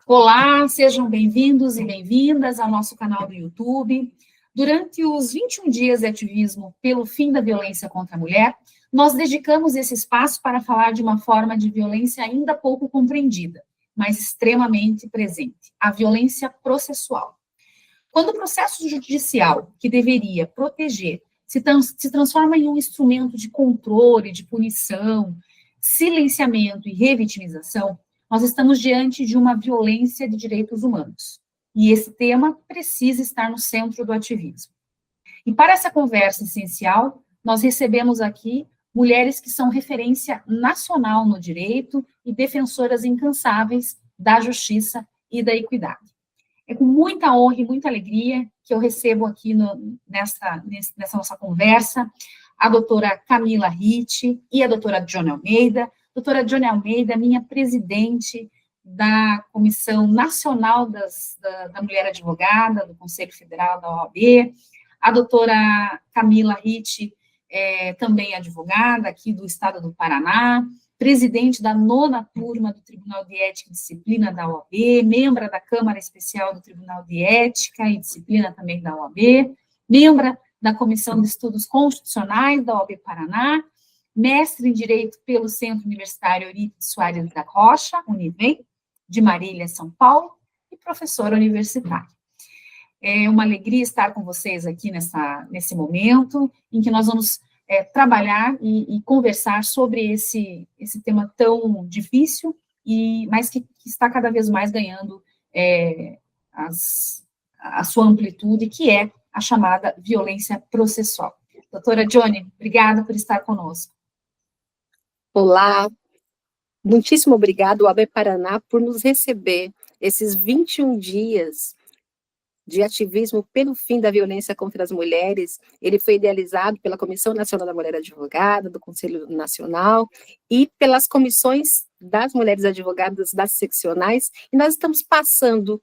Olá, sejam bem-vindos e bem-vindas ao nosso canal do YouTube. Durante os 21 dias de ativismo pelo fim da violência contra a mulher, nós dedicamos esse espaço para falar de uma forma de violência ainda pouco compreendida, mas extremamente presente, a violência processual. Quando o processo judicial, que deveria proteger, se transforma em um instrumento de controle, de punição, silenciamento e revitimização, nós estamos diante de uma violência de direitos humanos. E esse tema precisa estar no centro do ativismo. E para essa conversa essencial, nós recebemos aqui mulheres que são referência nacional no direito e defensoras incansáveis da justiça e da equidade. É com muita honra e muita alegria que eu recebo aqui nessa nossa conversa a doutora Camila Ritt e a doutora Johnny Almeida. Doutora Johnny Almeida, minha presidente da Comissão Nacional da Mulher Advogada, do Conselho Federal da OAB. A doutora Camila Ritt também advogada aqui do estado do Paraná, presidente da 9ª turma do Tribunal de Ética e Disciplina da OAB, membro da Câmara Especial do Tribunal de Ética e Disciplina também da OAB, membro da Comissão de Estudos Constitucionais da OAB Paraná, mestre em Direito pelo Centro Universitário Eurípides Soares da Rocha, Univem, de Marília, São Paulo, e professora universitária. É uma alegria estar com vocês aqui nesse momento, em que nós vamos trabalhar e conversar sobre esse tema tão difícil, mas que está cada vez mais ganhando a sua amplitude, que é a chamada violência processual. Doutora Johnny, obrigada por estar conosco. Olá, muitíssimo obrigado, OAB Paraná, por nos receber esses 21 dias de ativismo pelo fim da violência contra as mulheres. Ele foi idealizado pela Comissão Nacional da Mulher Advogada, do Conselho Nacional, e pelas comissões das mulheres advogadas das seccionais, e nós estamos passando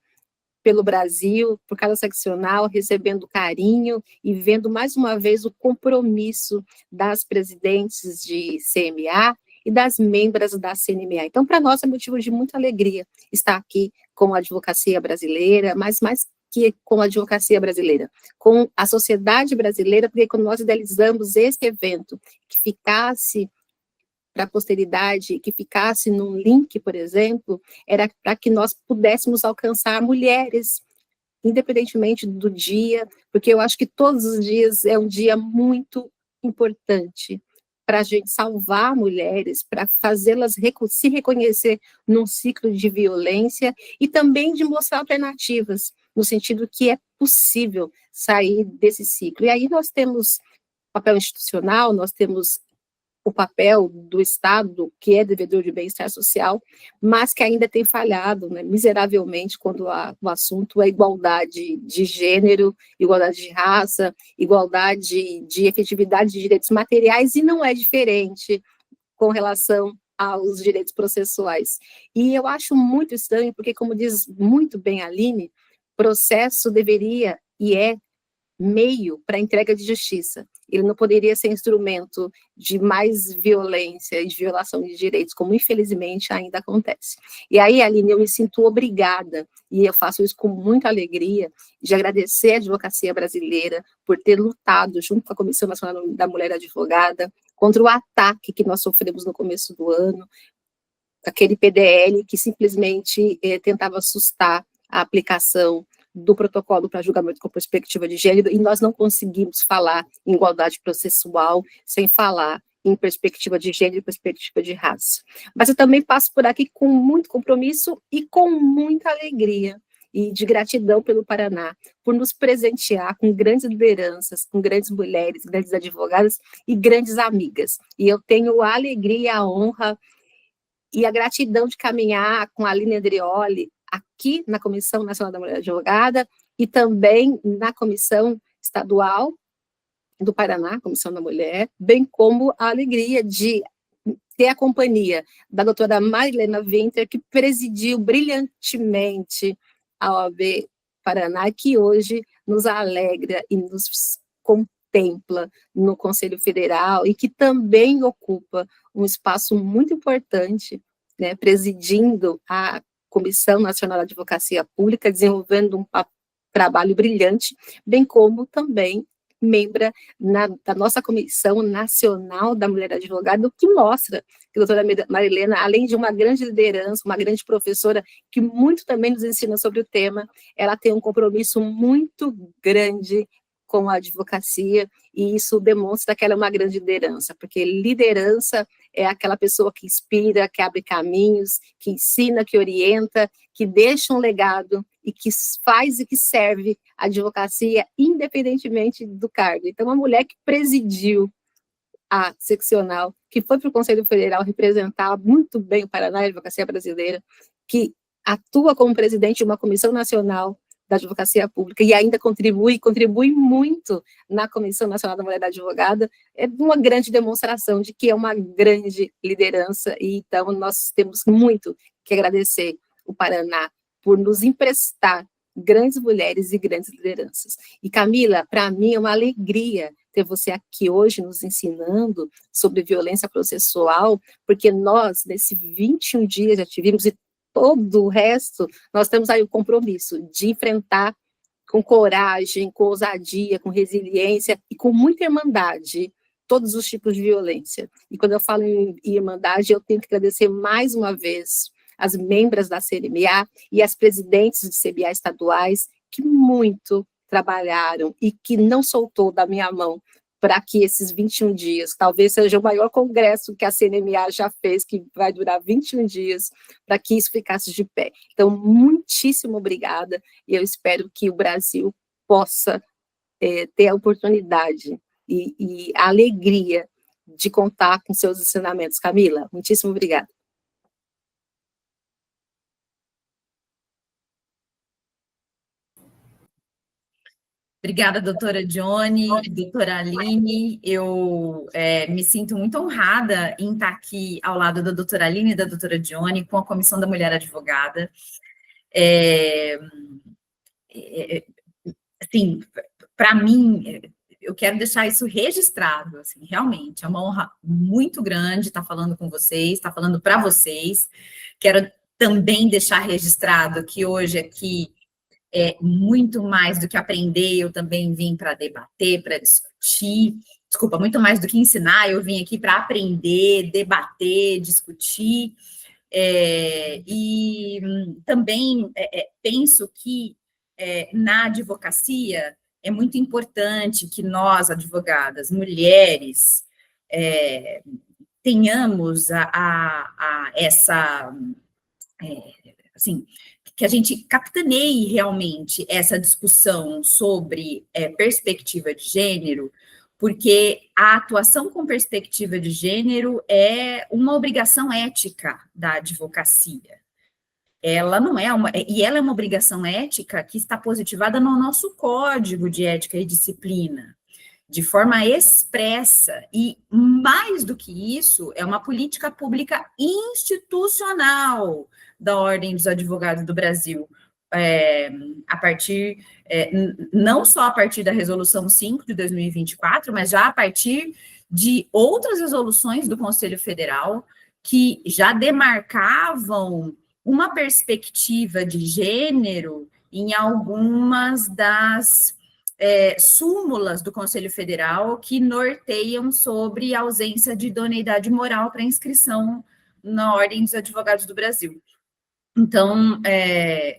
pelo Brasil, por cada seccional, recebendo carinho e vendo mais uma vez o compromisso das presidentes de CMA e das membras da CNMA. Então, para nós é motivo de muita alegria estar aqui com a advocacia brasileira, mas mais que com a advocacia brasileira, com a sociedade brasileira, porque quando nós idealizamos esse evento, que ficasse para a posteridade, que ficasse num link, por exemplo, era para que nós pudéssemos alcançar mulheres, independentemente do dia, porque eu acho que todos os dias é um dia muito importante para a gente salvar mulheres, para fazê-las se reconhecer num ciclo de violência e também de mostrar alternativas, no sentido que é possível sair desse ciclo. E aí nós temos papel institucional, nós temos o papel do Estado, que é devedor de bem-estar social, mas que ainda tem falhado, né, miseravelmente, quando o assunto é igualdade de gênero, igualdade de raça, igualdade de efetividade de direitos materiais, e não é diferente com relação aos direitos processuais. E eu acho muito estranho, porque, como diz muito bem a Aline, processo deveria e é meio para entrega de justiça. Ele não poderia ser instrumento de mais violência e de violação de direitos, como infelizmente ainda acontece. E aí, Aline, eu me sinto obrigada, e eu faço isso com muita alegria, de agradecer a advocacia brasileira por ter lutado, junto com a Comissão Nacional da Mulher Advogada, contra o ataque que nós sofremos no começo do ano, aquele PDL que simplesmente tentava assustar a aplicação do protocolo para julgamento com perspectiva de gênero, e nós não conseguimos falar em igualdade processual sem falar em perspectiva de gênero e perspectiva de raça. Mas eu também passo por aqui com muito compromisso e com muita alegria e de gratidão pelo Paraná, por nos presentear com grandes lideranças, com grandes mulheres, grandes advogadas e grandes amigas. E eu tenho a alegria, a honra e a gratidão de caminhar com a Aline Andreoli, aqui na Comissão Nacional da Mulher Advogada e também na Comissão Estadual do Paraná, Comissão da Mulher, bem como a alegria de ter a companhia da doutora Marilena Winter, que presidiu brilhantemente a OAB Paraná, que hoje nos alegra e nos contempla no Conselho Federal e que também ocupa um espaço muito importante, né, presidindo a Comissão Nacional da Advocacia Pública, desenvolvendo um trabalho brilhante, bem como também membra da nossa Comissão Nacional da Mulher Advogada, o que mostra que a doutora Marilena, além de uma grande liderança, uma grande professora, que muito também nos ensina sobre o tema, ela tem um compromisso muito grande com a advocacia, e isso demonstra que ela é uma grande liderança, porque liderança é aquela pessoa que inspira, que abre caminhos, que ensina, que orienta, que deixa um legado e que faz e que serve a advocacia independentemente do cargo. Então, uma mulher que presidiu a seccional, que foi para o Conselho Federal representar muito bem o Paraná e a advocacia brasileira, que atua como presidente de uma comissão nacional da advocacia pública e ainda contribui muito na Comissão Nacional da Mulher Advogada, é uma grande demonstração de que é uma grande liderança, e então nós temos muito que agradecer o Paraná por nos emprestar grandes mulheres e grandes lideranças. E Camila, para mim é uma alegria ter você aqui hoje nos ensinando sobre violência processual, porque nós, nesses 21 dias de ativismo e todo o resto, nós temos aí o compromisso de enfrentar com coragem, com ousadia, com resiliência e com muita irmandade todos os tipos de violência. E quando eu falo em irmandade, eu tenho que agradecer mais uma vez as membros da CNMA e as presidentes de CBA estaduais que muito trabalharam e que não soltou da minha mão para que esses 21 dias, talvez seja o maior congresso que a CNMA já fez, que vai durar 21 dias, para que isso ficasse de pé. Então, muitíssimo obrigada, e eu espero que o Brasil possa ter a oportunidade e a alegria de contar com seus ensinamentos. Camila, muitíssimo obrigada. Obrigada, doutora Johnny, doutora Aline. Eu me sinto muito honrada em estar aqui ao lado da doutora Aline e da doutora Johnny, com a Comissão da Mulher Advogada. Assim, para mim, eu quero deixar isso registrado, assim, realmente, é uma honra muito grande estar falando com vocês, estar falando para vocês. Quero também deixar registrado que hoje aqui, muito mais do que aprender, eu também vim para debater, para discutir. Desculpa, muito mais do que ensinar, eu vim aqui para aprender, debater, discutir. E também penso que na advocacia é muito importante que nós, advogadas, mulheres, tenhamos essa, assim, que a gente capitaneie realmente essa discussão sobre perspectiva de gênero, porque a atuação com perspectiva de gênero é uma obrigação ética da advocacia. Ela não é e ela é uma obrigação ética que está positivada no nosso Código de Ética e Disciplina, de forma expressa, e mais do que isso, é uma política pública institucional da Ordem dos Advogados do Brasil, a partir, não só a partir da Resolução 5 de 2024, mas já a partir de outras resoluções do Conselho Federal que já demarcavam uma perspectiva de gênero em algumas das súmulas do Conselho Federal que norteiam sobre a ausência de idoneidade moral para inscrição na Ordem dos Advogados do Brasil. Então,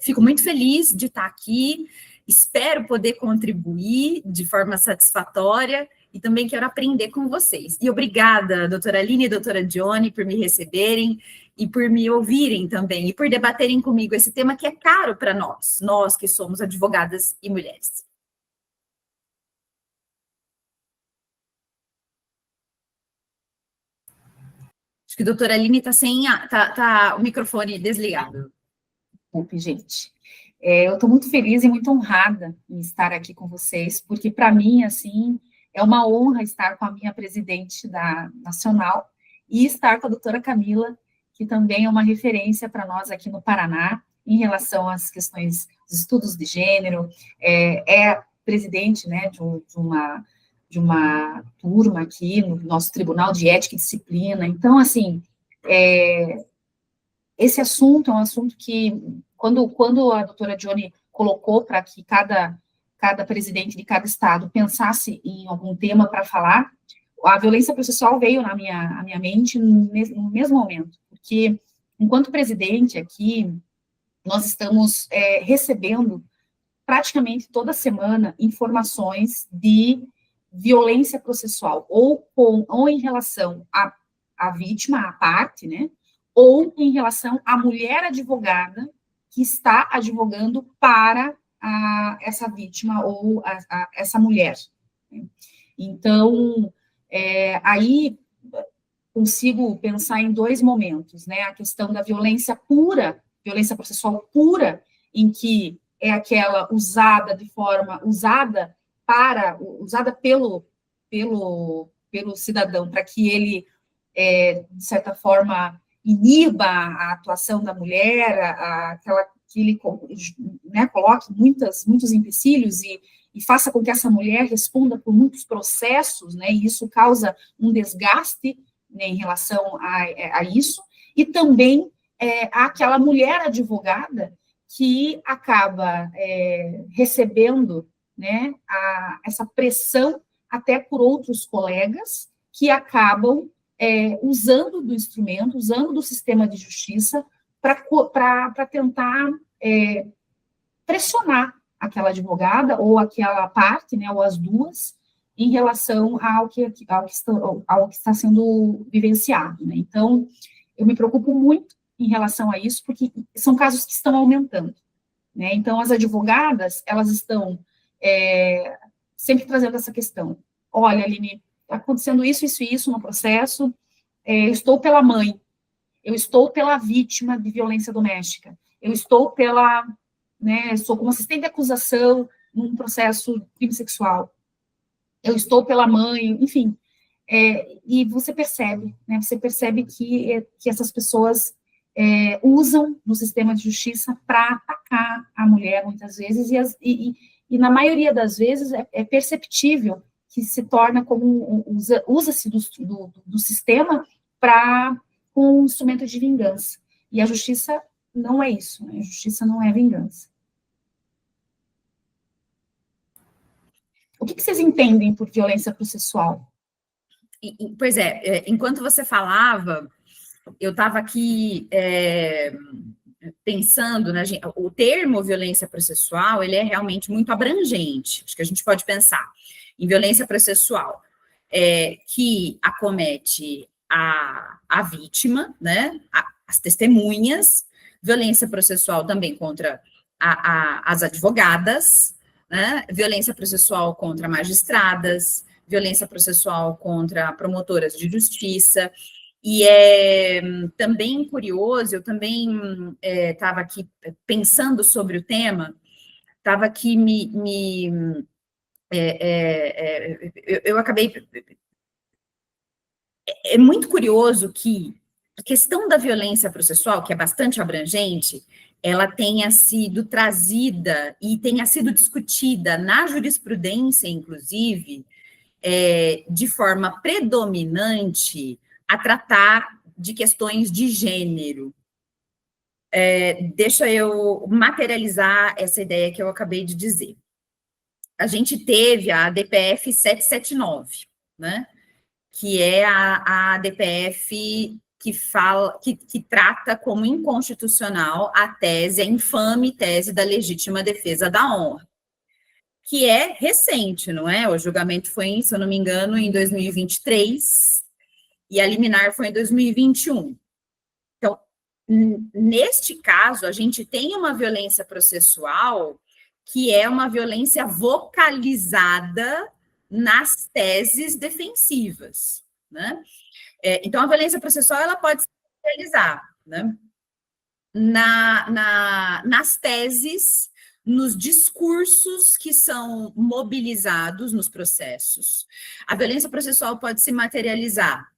fico muito feliz de estar aqui, espero poder contribuir de forma satisfatória e também quero aprender com vocês. E obrigada, doutora Aline e doutora Johnny, por me receberem e por me ouvirem também, e por debaterem comigo esse tema que é caro para nós que somos advogadas e mulheres. Acho que a doutora Aline está sem o microfone desligado. Desculpe, gente. Eu estou muito feliz e muito honrada em estar aqui com vocês, porque para mim, assim, é uma honra estar com a minha presidente da Nacional e estar com a doutora Camila, que também é uma referência para nós aqui no Paraná, em relação às questões dos estudos de gênero, é presidente, né, de uma turma aqui no nosso Tribunal de Ética e Disciplina. Então, assim, é esse assunto é um assunto que, quando a doutora Johnny colocou para que cada presidente de cada estado pensasse em algum tema para falar, a violência processual veio à minha mente no mesmo momento, porque, enquanto presidente aqui, nós estamos recebendo praticamente toda semana informações de violência processual, ou em relação à vítima, à parte, né, ou em relação à mulher advogada que está advogando para essa vítima ou essa mulher. Então, aí consigo pensar em dois momentos, né, a questão da violência pura, violência processual pura, em que é aquela usada pelo cidadão para que ele, de certa forma, iniba a atuação da mulher, que ele, né, coloque muitos empecilhos e faça com que essa mulher responda por muitos processos, né, e isso causa um desgaste, né, em relação a isso, e também aquela mulher advogada que acaba recebendo, né, essa pressão até por outros colegas que acabam usando do instrumento, usando do sistema de justiça para tentar pressionar aquela advogada ou aquela parte, né, ou as duas, em relação ao que está sendo vivenciado, né? Então, eu me preocupo muito em relação a isso, porque são casos que estão aumentando, né? Então, as advogadas, elas estão sempre trazendo essa questão. Olha, Aline, está acontecendo isso, isso e isso no processo, eu estou pela mãe, eu estou pela vítima de violência doméstica, eu estou sou como assistente de acusação num processo de crime sexual, eu estou pela mãe, enfim, e você percebe, né, que essas pessoas usam do sistema de justiça para atacar a mulher, muitas vezes, e na maioria das vezes é perceptível que se torna como, usa-se do sistema com um instrumento de vingança, e a justiça não é isso, né? A justiça não é vingança. O que vocês entendem por violência processual? Pois enquanto você falava, eu estava aqui pensando, né, o termo violência processual, ele é realmente muito abrangente. Acho que a gente pode pensar em violência processual que acomete a vítima, né, as testemunhas, violência processual também contra as advogadas, né, violência processual contra magistradas, violência processual contra promotoras de justiça, e é também curioso, eu também estava aqui pensando sobre o tema, estava aqui eu acabei... É muito curioso que a questão da violência processual, que é bastante abrangente, ela tenha sido trazida e tenha sido discutida na jurisprudência, inclusive, de forma predominante a tratar de questões de gênero. Deixa eu materializar essa ideia que eu acabei de dizer. A gente teve a DPF 779, né? Que é a DPF que trata como inconstitucional a infame tese da legítima defesa da honra, que é recente, não é? O julgamento foi, se eu não me engano, em 2023, e a liminar foi em 2021. Então, neste caso, a gente tem uma violência processual que é uma violência vocalizada nas teses defensivas, né? Então, a violência processual, ela pode se realizar, né, nas teses, nos discursos que são mobilizados nos processos. A violência processual pode se materializar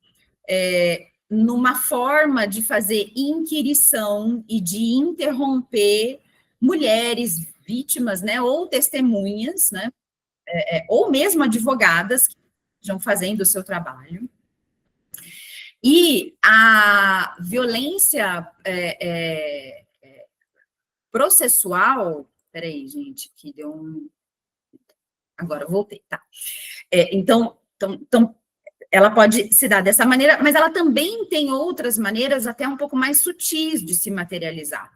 numa forma de fazer inquirição e de interromper mulheres vítimas, né, ou testemunhas, né, ou mesmo advogadas que estão fazendo o seu trabalho. E a violência processual, peraí, gente, que deu um... Agora, voltei, tá. Então, ela pode se dar dessa maneira, mas ela também tem outras maneiras até um pouco mais sutis de se materializar,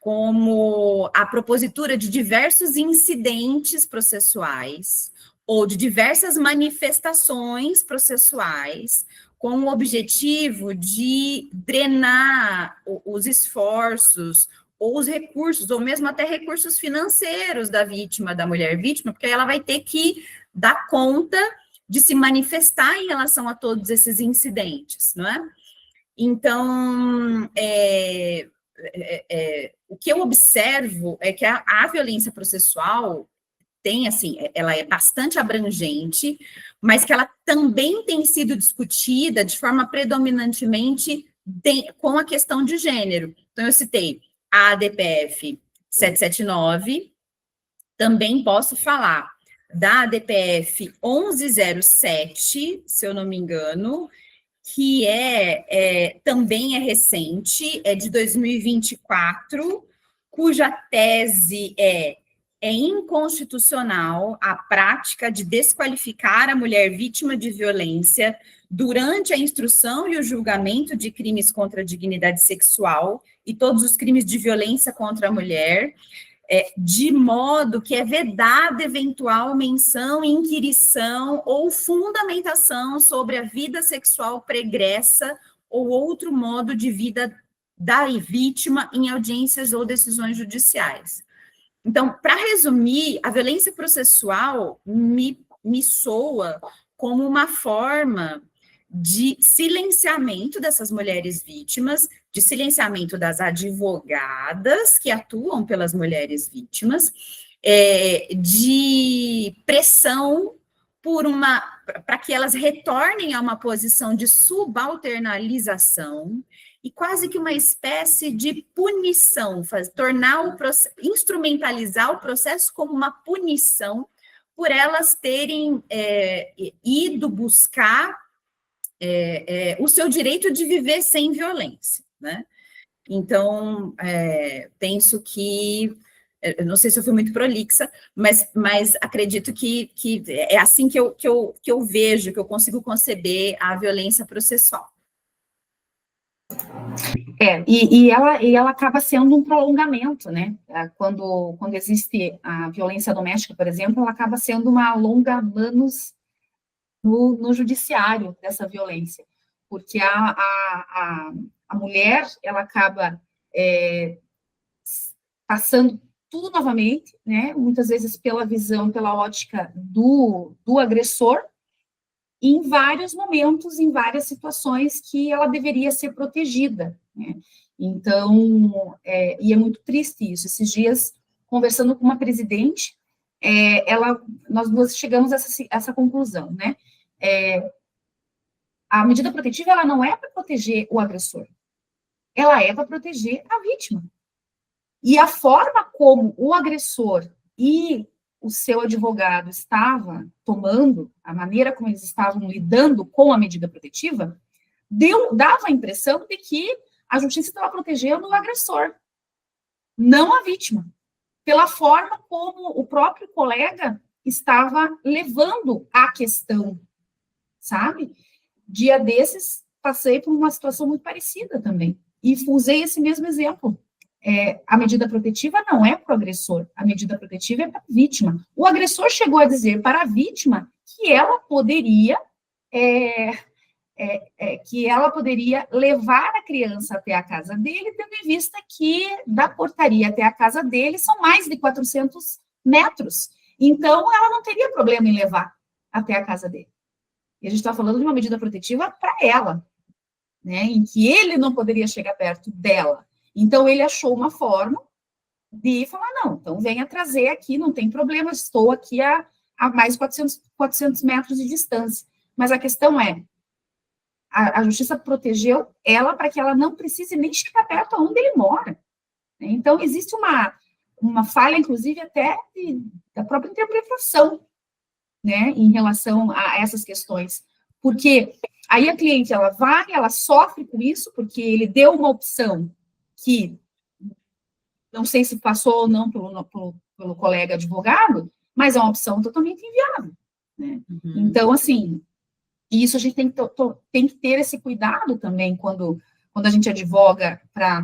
como a propositura de diversos incidentes processuais ou de diversas manifestações processuais, com o objetivo de drenar os esforços ou os recursos, ou mesmo até recursos financeiros da vítima, da mulher vítima, porque ela vai ter que dar conta de se manifestar em relação a todos esses incidentes, não é? Então, o que eu observo é que a violência processual tem, assim, ela é bastante abrangente, mas que ela também tem sido discutida de forma predominantemente com a questão de gênero. Então, eu citei a ADPF 779, também posso falar da ADPF 1107, se eu não me engano, que também é recente, é de 2024, cuja tese é inconstitucional a prática de desqualificar a mulher vítima de violência durante a instrução e o julgamento de crimes contra a dignidade sexual e todos os crimes de violência contra a mulher, de modo que é vedada eventual menção, inquirição ou fundamentação sobre a vida sexual pregressa ou outro modo de vida da vítima em audiências ou decisões judiciais. Então, para resumir, a violência processual me soa como uma forma de silenciamento dessas mulheres vítimas, de silenciamento das advogadas que atuam pelas mulheres vítimas, de pressão para que elas retornem a uma posição de subalternalização e quase que uma espécie de punição, instrumentalizar o processo como uma punição por elas terem ido buscar o seu direito de viver sem violência, né? Então, penso que, eu não sei se eu fui muito prolixa, mas acredito que é assim que eu vejo, que eu consigo conceber a violência processual. E ela acaba sendo um prolongamento, né? Quando existe a violência doméstica, por exemplo, ela acaba sendo uma longa manus no judiciário dessa violência, porque a mulher, ela acaba passando tudo novamente, né? Muitas vezes pela visão, pela ótica do agressor, em vários momentos, em várias situações que ela deveria ser protegida, né? Então, e é muito triste isso. Esses dias, conversando com uma presidente, nós duas chegamos a essa conclusão, né? A medida protetiva, ela não é para proteger o agressor, ela é para proteger a vítima. E a forma como o agressor e o seu advogado estava tomando, a maneira como eles estavam lidando com a medida protetiva, dava a impressão de que a justiça estava protegendo o agressor, não a vítima, pela forma como o próprio colega estava levando a questão, sabe? Dia desses, passei por uma situação muito parecida também, e usei esse mesmo exemplo. A medida protetiva não é para o agressor, a medida protetiva é para a vítima. O agressor chegou a dizer para a vítima que ela poderia levar a criança até a casa dele, tendo em vista que da portaria até a casa dele são mais de 400 metros. Então, ela não teria problema em levar até a casa dele. E a gente está falando de uma medida protetiva para ela, né, em que ele não poderia chegar perto dela. Então, ele achou uma forma de falar, não, então venha trazer aqui, não tem problema, estou aqui a mais 400 metros de distância. Mas a questão é, a justiça protegeu ela para que ela não precise nem chegar perto onde ele mora. Então, existe uma falha, inclusive, até da própria interpretação, né, em relação a essas questões. Porque Aí a cliente, ela vai, ela sofre com isso, porque ele deu uma opção que não sei se passou ou não pelo colega advogado, mas é uma opção totalmente inviável, né? Então, assim, isso a gente tem que ter esse cuidado também quando a gente advoga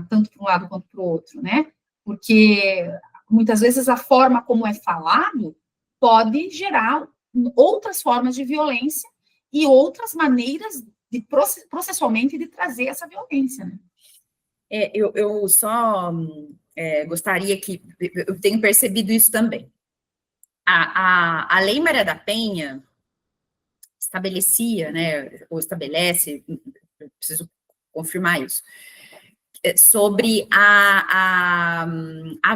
tanto para um lado quanto para o outro, né? Porque muitas vezes a forma como é falado pode gerar outras formas de violência e outras maneiras de processualmente de trazer essa violência, né? Eu só gostaria que... Eu tenho percebido isso também. A Lei Maria da Penha estabelecia, né, ou estabelece, eu preciso confirmar isso, sobre a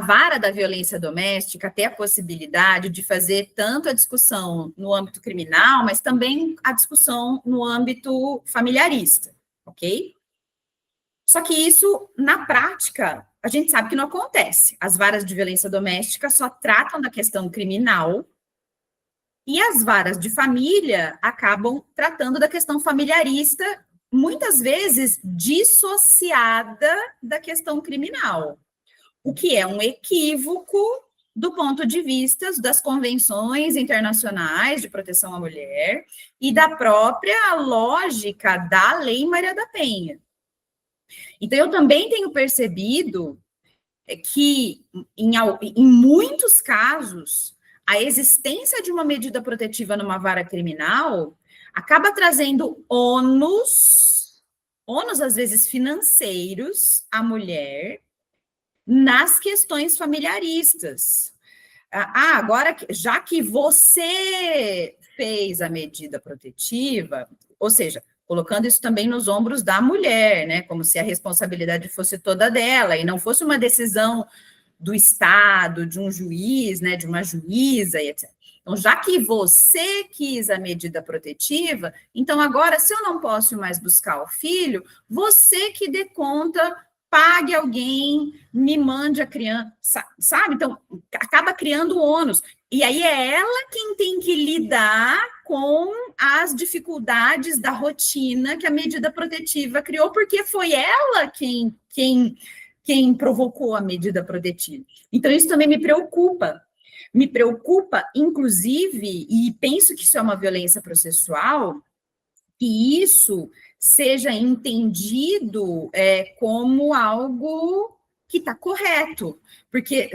vara da violência doméstica ter a possibilidade de fazer tanto a discussão no âmbito criminal, mas também a discussão no âmbito familiarista, ok? Só que isso, na prática, a gente sabe que não acontece. As varas de violência doméstica só tratam da questão criminal e as varas de família acabam tratando da questão familiarista, muitas vezes dissociada da questão criminal, o que é um equívoco do ponto de vista das convenções internacionais de proteção à mulher e da própria lógica da Lei Maria da Penha. Então, eu também tenho percebido que, em muitos casos, a existência de uma medida protetiva numa vara criminal acaba trazendo ônus às vezes financeiros, à mulher, nas questões familiaristas. Agora, já que você fez a medida protetiva, ou seja, colocando isso também nos ombros da mulher, né, como se a responsabilidade fosse toda dela, e não fosse uma decisão do Estado, de um juiz, né, de uma juíza, e etc. Então, já que você quis a medida protetiva, então agora, se eu não posso mais buscar o filho, você que dê conta, pague alguém, me mande a criança, sabe? Então, acaba criando ônus. E aí é ela quem tem que lidar com as dificuldades da rotina que a medida protetiva criou, porque foi ela quem provocou a medida protetiva. Então, isso também me preocupa. Me preocupa, inclusive, e penso que isso é uma violência processual, que isso seja entendido como algo que está correto, porque,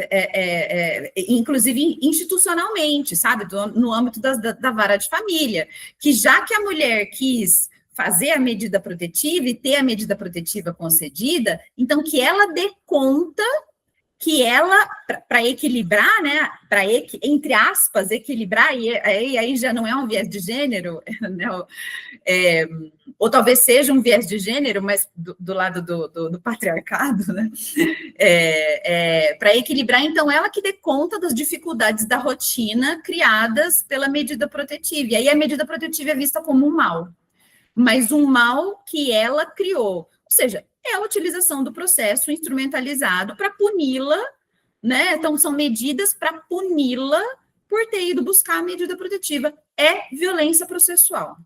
inclusive, institucionalmente, sabe, no âmbito da vara de família, que já que a mulher quis fazer a medida protetiva e ter a medida protetiva concedida, então que ela dê conta que ela, para equilibrar, né, entre aspas, equilibrar, e aí já não é um viés de gênero, né, ou talvez seja um viés de gênero, mas do lado do patriarcado, né, para equilibrar, então, ela que dê conta das dificuldades da rotina criadas pela medida protetiva, e aí a medida protetiva é vista como um mal, mas um mal que ela criou, ou seja, é a utilização do processo instrumentalizado para puni-la, né? Então, são medidas para puni-la por ter ido buscar a medida protetiva. É violência processual.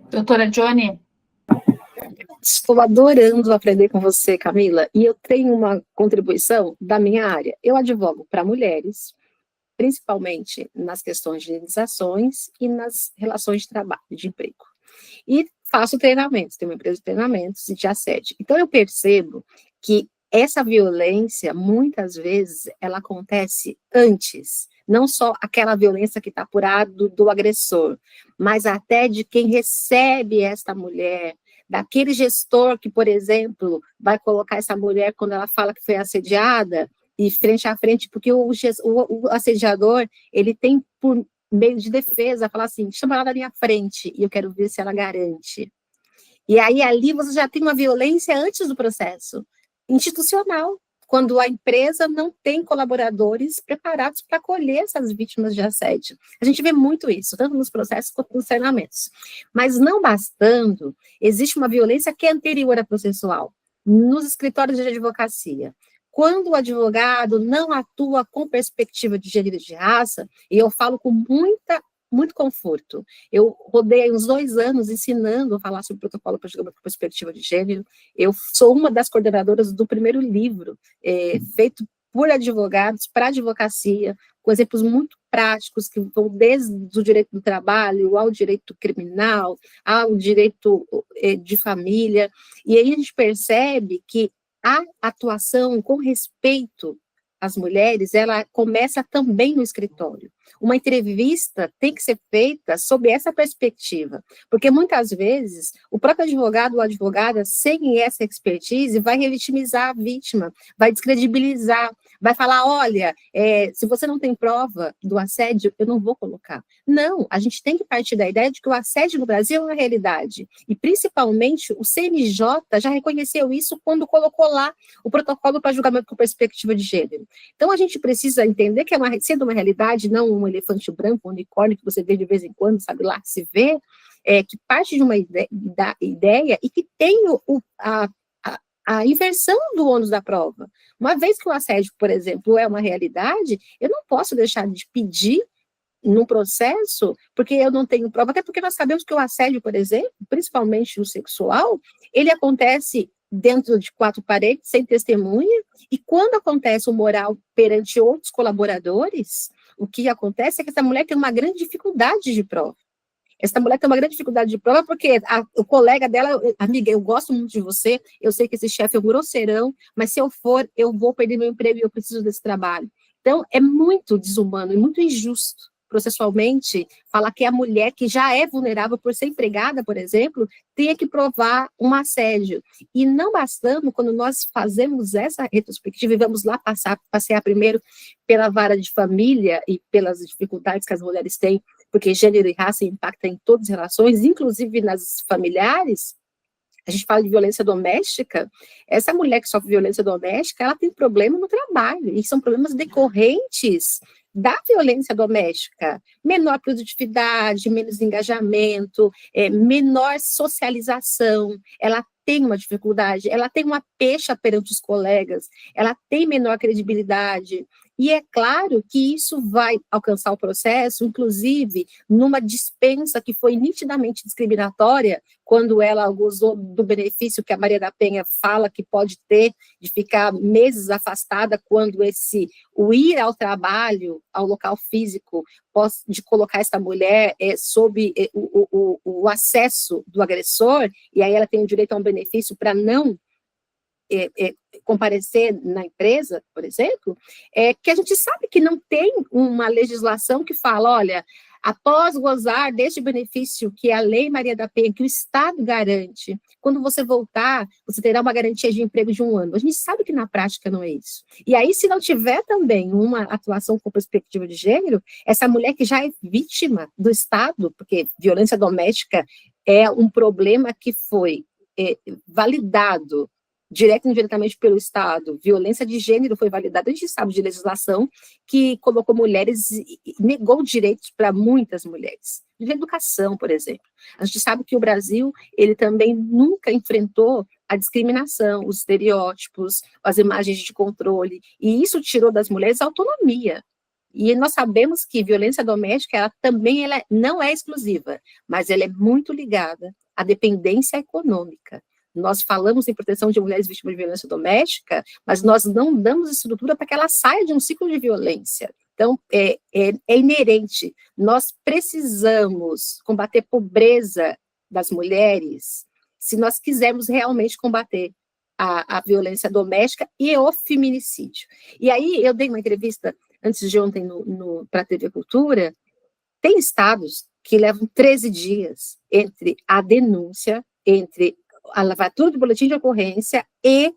Doutora Johnny? Estou adorando aprender com você, Camila, e eu tenho uma contribuição da minha área. Eu advogo para mulheres, principalmente nas questões de indenizações e nas relações de trabalho, de emprego. E faço treinamentos, tenho uma empresa de treinamentos e de assédio. Então, eu percebo que essa violência, muitas vezes, ela acontece antes, não só aquela violência que está apurado do agressor, mas até de quem recebe esta mulher, daquele gestor que, por exemplo, vai colocar essa mulher quando ela fala que foi assediada, e frente a frente, porque o assediador, ele tem por meio de defesa, falar assim, chama ela da minha frente, e eu quero ver se ela garante. E aí, ali, você já tem uma violência antes do processo, institucional, quando a empresa não tem colaboradores preparados para acolher essas vítimas de assédio. A gente vê muito isso, tanto nos processos quanto nos treinamentos. Mas não bastando, existe uma violência que é anterior à processual, nos escritórios de advocacia. Quando o advogado não atua com perspectiva de gênero e de raça, e eu falo com muito conforto. Eu rodei uns 2 anos ensinando a falar sobre protocolo para julgamento com perspectiva de gênero. Eu sou uma das coordenadoras do primeiro livro, feito por advogados, para advocacia, com exemplos muito práticos, que vão desde o direito do trabalho, ao direito criminal, ao direito de família, e aí a gente percebe que a atuação com respeito às mulheres, ela começa também no escritório. Uma entrevista tem que ser feita sob essa perspectiva, porque muitas vezes o próprio advogado ou advogada, sem essa expertise, vai revitimizar a vítima, vai descredibilizar, vai falar, olha, se você não tem prova do assédio, eu não vou colocar. Não, a gente tem que partir da ideia de que o assédio no Brasil é uma realidade, e principalmente o CNJ já reconheceu isso quando colocou lá o protocolo para julgamento com perspectiva de gênero. Então, a gente precisa entender que sendo uma realidade, não um elefante branco, um unicórnio que você vê de vez em quando, sabe lá, se vê, que parte de uma ideia e que tem a inversão do ônus da prova. Uma vez que o assédio, por exemplo, é uma realidade, eu não posso deixar de pedir num processo, porque eu não tenho prova, até porque nós sabemos que o assédio, por exemplo, principalmente o sexual, ele acontece dentro de 4 paredes, sem testemunha, e quando acontece o moral perante outros colaboradores, o que acontece é que essa mulher tem uma grande dificuldade de prova. Essa mulher tem uma grande dificuldade de prova porque o colega dela, amiga, eu gosto muito de você, eu sei que esse chefe é um grosseirão, mas se eu for, eu vou perder meu emprego e eu preciso desse trabalho. Então, é muito desumano e muito injusto, processualmente, falar que a mulher que já é vulnerável por ser empregada, por exemplo, tenha que provar um assédio. E não bastando, quando nós fazemos essa retrospectiva e vamos lá passear primeiro pela vara de família e pelas dificuldades que as mulheres têm, porque gênero e raça impactam em todas as relações, inclusive nas familiares. A gente fala de violência doméstica, essa mulher que sofre violência doméstica, ela tem problema no trabalho, e são problemas decorrentes da violência doméstica, menor produtividade, menos engajamento, menor socialização, ela tem uma dificuldade, ela tem uma pecha perante os colegas, ela tem menor credibilidade, e é claro que isso vai alcançar o processo, inclusive, numa dispensa que foi nitidamente discriminatória, quando ela gozou do benefício que a Maria da Penha fala que pode ter, de ficar meses afastada, quando o ir ao trabalho, ao local físico, de colocar essa mulher sob o acesso do agressor, e aí ela tem o direito a um benefício para não comparecer na empresa, por exemplo, que a gente sabe que não tem uma legislação que fala, olha, após gozar deste benefício que a Lei Maria da Penha, que o Estado garante, quando você voltar, você terá uma garantia de emprego de 1 ano. A gente sabe que na prática não é isso. E aí, se não tiver também uma atuação com perspectiva de gênero, essa mulher que já é vítima do Estado, porque violência doméstica é um problema que foi validado direto e indiretamente pelo Estado, violência de gênero foi validada, a gente sabe de legislação que colocou mulheres, negou direitos para muitas mulheres, de educação, por exemplo. A gente sabe que o Brasil, ele também nunca enfrentou a discriminação, os estereótipos, as imagens de controle, e isso tirou das mulheres a autonomia. E nós sabemos que violência doméstica, ela não é exclusiva, mas ela é muito ligada à dependência econômica. Nós falamos em proteção de mulheres vítimas de violência doméstica, mas nós não damos estrutura para que ela saia de um ciclo de violência. Então, é inerente. Nós precisamos combater a pobreza das mulheres se nós quisermos realmente combater a violência doméstica e o feminicídio. E aí, eu dei uma entrevista antes de ontem para a TV Cultura. Tem estados que levam 13 dias entre a denúncia, entre a lavatura do boletim de ocorrência e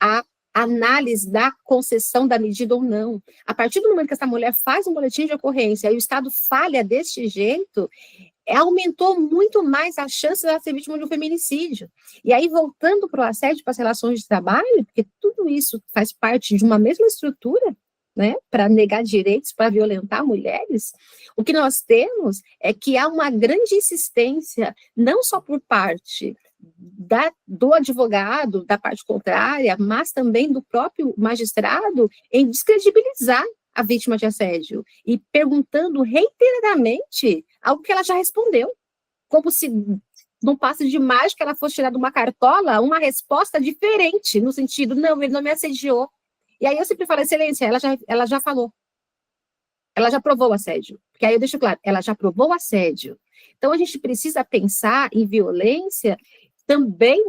a análise da concessão da medida ou não. A partir do momento que essa mulher faz um boletim de ocorrência e o Estado falha deste jeito, aumentou muito mais a chance de ela ser vítima de um feminicídio. E aí, voltando para o assédio, para as relações de trabalho, porque tudo isso faz parte de uma mesma estrutura, né, para negar direitos, para violentar mulheres, o que nós temos é que há uma grande insistência, não só por parte do advogado, da parte contrária, mas também do próprio magistrado, em descredibilizar a vítima de assédio e perguntando reiteradamente algo que ela já respondeu, como se não passe de mágica ela fosse tirar de uma cartola uma resposta diferente, no sentido, não, ele não me assediou. E aí eu sempre falo, excelência, ela já falou. Ela já provou o assédio. Porque aí eu deixo claro, ela já provou o assédio. Então, a gente precisa pensar em violência também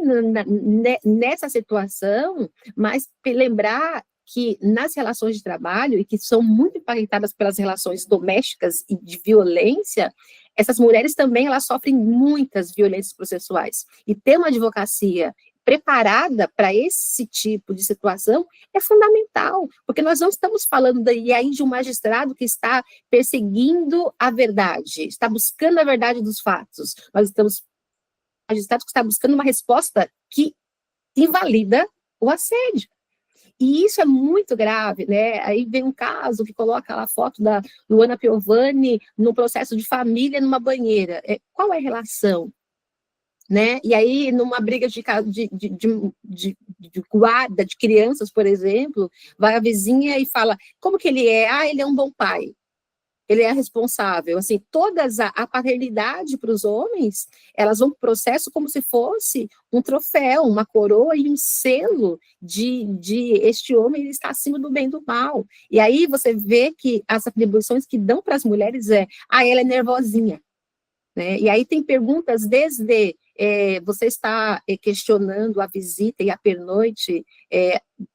nessa situação, mas lembrar que nas relações de trabalho, e que são muito impactadas pelas relações domésticas e de violência, essas mulheres também elas sofrem muitas violências processuais. E ter uma advocacia preparada para esse tipo de situação é fundamental, porque nós não estamos falando daí aí de um magistrado que está perseguindo a verdade, está buscando a verdade dos fatos. Nós estamos magistrado que está buscando uma resposta que invalida o assédio. E isso é muito grave, né? Aí vem um caso que coloca lá a foto da Luana Piovani no processo de família numa banheira. Qual é a relação? Né? E aí, numa briga de guarda de crianças, por exemplo, vai a vizinha e fala, como que ele é? Ah, ele é um bom pai. Ele é responsável. Assim, todas a paternidade para os homens, elas vão para o processo como se fosse um troféu, uma coroa e um selo de este homem ele está acima do bem e do mal. E aí você vê que as atribuições que dão para as mulheres ela é nervosinha. Né? E aí tem perguntas desde você está questionando a visita e a pernoite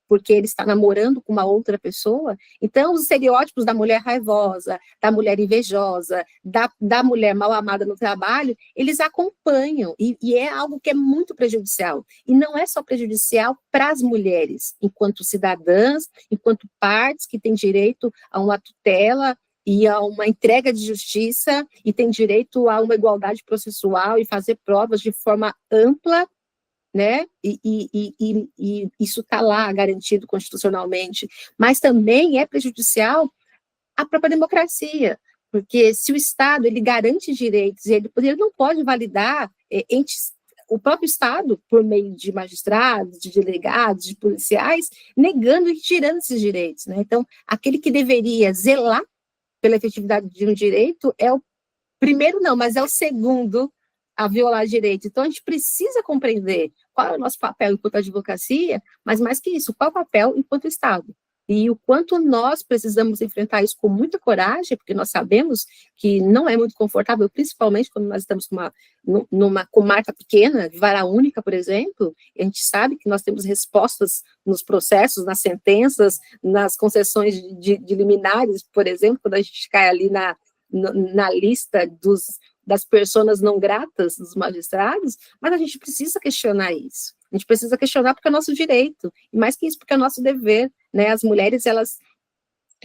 porque ele está namorando com uma outra pessoa. Então, os estereótipos da mulher raivosa, da mulher invejosa, da mulher mal amada no trabalho, eles acompanham, e é algo que é muito prejudicial. E não é só prejudicial para as mulheres, enquanto cidadãs, enquanto partes que têm direito a uma tutela, e a uma entrega de justiça, e tem direito a uma igualdade processual, e fazer provas de forma ampla, né? E isso está lá garantido constitucionalmente, mas também é prejudicial à própria democracia, porque se o Estado ele garante direitos, e ele não pode validar o próprio Estado, por meio de magistrados, de delegados, de policiais, negando e tirando esses direitos, né? Então, aquele que deveria zelar pela efetividade de um direito é o primeiro não, mas é o segundo a violar direito. Então, a gente precisa compreender qual é o nosso papel enquanto advocacia, mas mais que isso, qual é o papel enquanto Estado. E o quanto nós precisamos enfrentar isso com muita coragem, porque nós sabemos que não é muito confortável, principalmente quando nós estamos numa comarca pequena, de vara única, por exemplo, e a gente sabe que nós temos respostas nos processos, nas sentenças, nas concessões de liminares, por exemplo, quando a gente cai ali na lista das pessoas não gratas dos magistrados, mas a gente precisa questionar isso. A gente precisa questionar porque é nosso direito, e mais que isso, porque é nosso dever, né? As mulheres, elas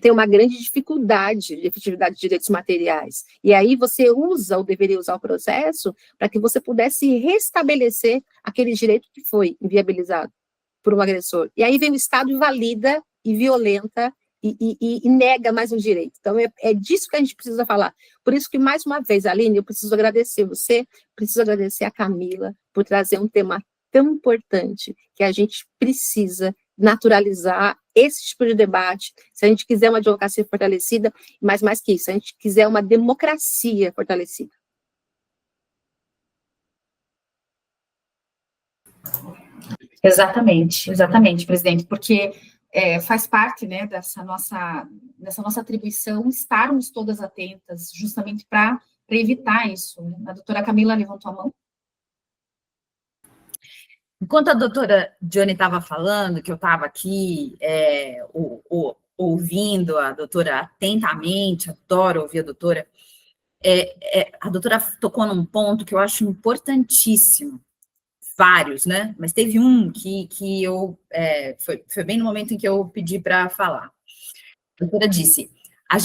têm uma grande dificuldade de efetividade de direitos materiais, e aí você usa, ou deveria usar o processo, para que você pudesse restabelecer aquele direito que foi inviabilizado por um agressor. E aí vem o Estado e valida e violenta e nega mais um direito. Então, é disso que a gente precisa falar. Por isso que, mais uma vez, Aline, eu preciso agradecer você, preciso agradecer a Camila por trazer um tema tão importante, que a gente precisa naturalizar esse tipo de debate, se a gente quiser uma advocacia fortalecida, mas mais que isso, se a gente quiser uma democracia fortalecida. Exatamente, presidente, porque faz parte, né, dessa nossa atribuição estarmos todas atentas, justamente para evitar isso. A doutora Camila levantou a mão. Enquanto a doutora Johnny estava falando, que eu estava aqui ouvindo a doutora atentamente, adoro ouvir a doutora tocou num ponto que eu acho importantíssimo, vários, né? Mas teve um que eu, foi bem no momento em que eu pedi para falar. A doutora disse, a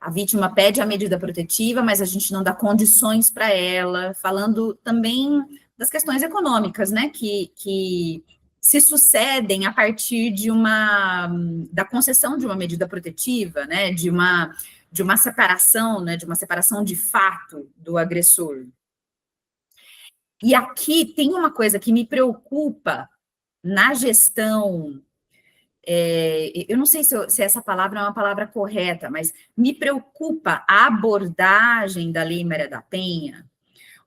vítima pede a medida protetiva, mas a gente não dá condições para ela, falando também das questões econômicas, né, que se sucedem a partir da concessão de uma medida protetiva, né, de uma separação, né, de uma separação de fato do agressor. E aqui tem uma coisa que me preocupa na gestão eu não sei se essa palavra é uma palavra correta, mas me preocupa a abordagem da Lei Maria da Penha,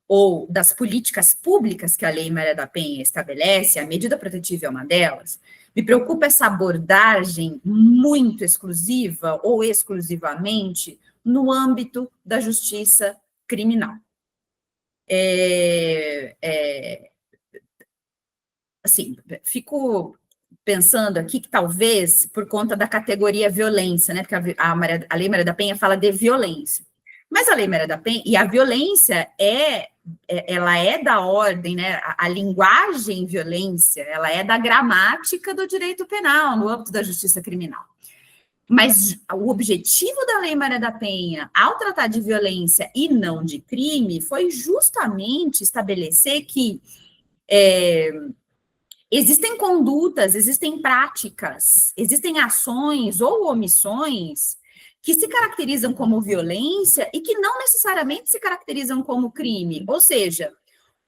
ou das políticas públicas que a Lei Maria da Penha estabelece, a medida protetiva é uma delas, me preocupa essa abordagem muito exclusiva ou exclusivamente no âmbito da justiça criminal. Assim, fico pensando aqui que talvez por conta da categoria violência, né, porque a Lei Maria da Penha fala de violência, mas a Lei Maria da Penha, e a violência ela é da ordem, né, a linguagem violência, ela é da gramática do direito penal, no âmbito da justiça criminal. Mas o objetivo da Lei Maria da Penha, ao tratar de violência e não de crime, foi justamente estabelecer que existem condutas, existem práticas, existem ações ou omissões que se caracterizam como violência e que não necessariamente se caracterizam como crime. Ou seja,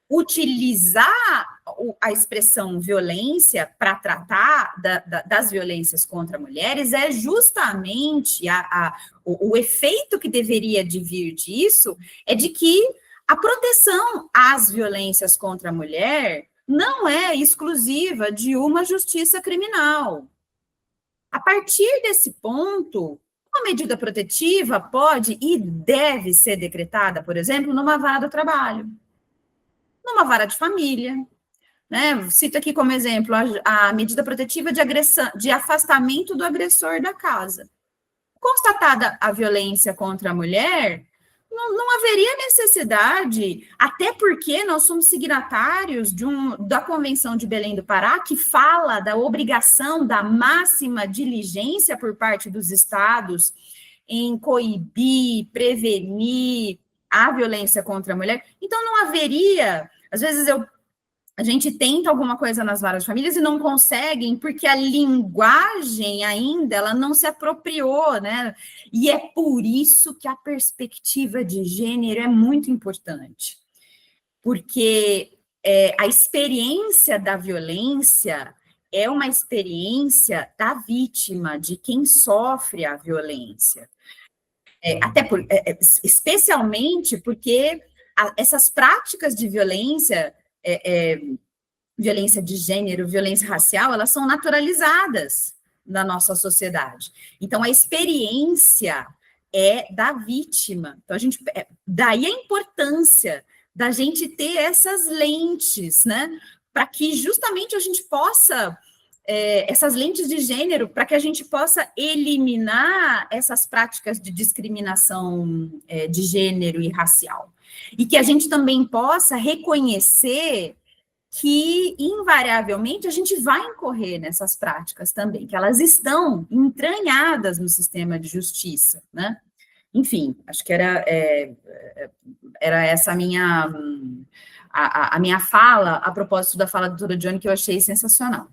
utilizar a expressão violência para tratar das violências contra mulheres é justamente o efeito que deveria vir disso é de que a proteção às violências contra a mulher não é exclusiva de uma justiça criminal. A partir desse ponto, uma medida protetiva pode e deve ser decretada, por exemplo, numa vara do trabalho, numa vara de família, né? Cito aqui como exemplo a medida protetiva de agressão, de afastamento do agressor da casa. Constatada a violência contra a mulher, não haveria necessidade, até porque nós somos signatários da Convenção de Belém do Pará, que fala da obrigação da máxima diligência por parte dos estados em coibir, prevenir a violência contra a mulher. Então, não haveria, às vezes a gente tenta alguma coisa nas varas de famílias e não conseguem, porque a linguagem ainda, ela não se apropriou, né? E é por isso que a perspectiva de gênero é muito importante. Porque a experiência da violência é uma experiência da vítima, de quem sofre a violência. Especialmente porque essas práticas de violência... violência de gênero, violência racial, elas são naturalizadas na nossa sociedade. Então, a experiência é da vítima. Então, daí a importância da gente ter essas lentes, né? Para que justamente a gente possa, essas lentes de gênero, para que a gente possa eliminar essas práticas de discriminação de gênero e racial. E que a gente também possa reconhecer que, invariavelmente, a gente vai incorrer nessas práticas também, que elas estão entranhadas no sistema de justiça, né? Enfim, acho que era essa a minha fala, a propósito da fala da doutora Johnny, que eu achei sensacional.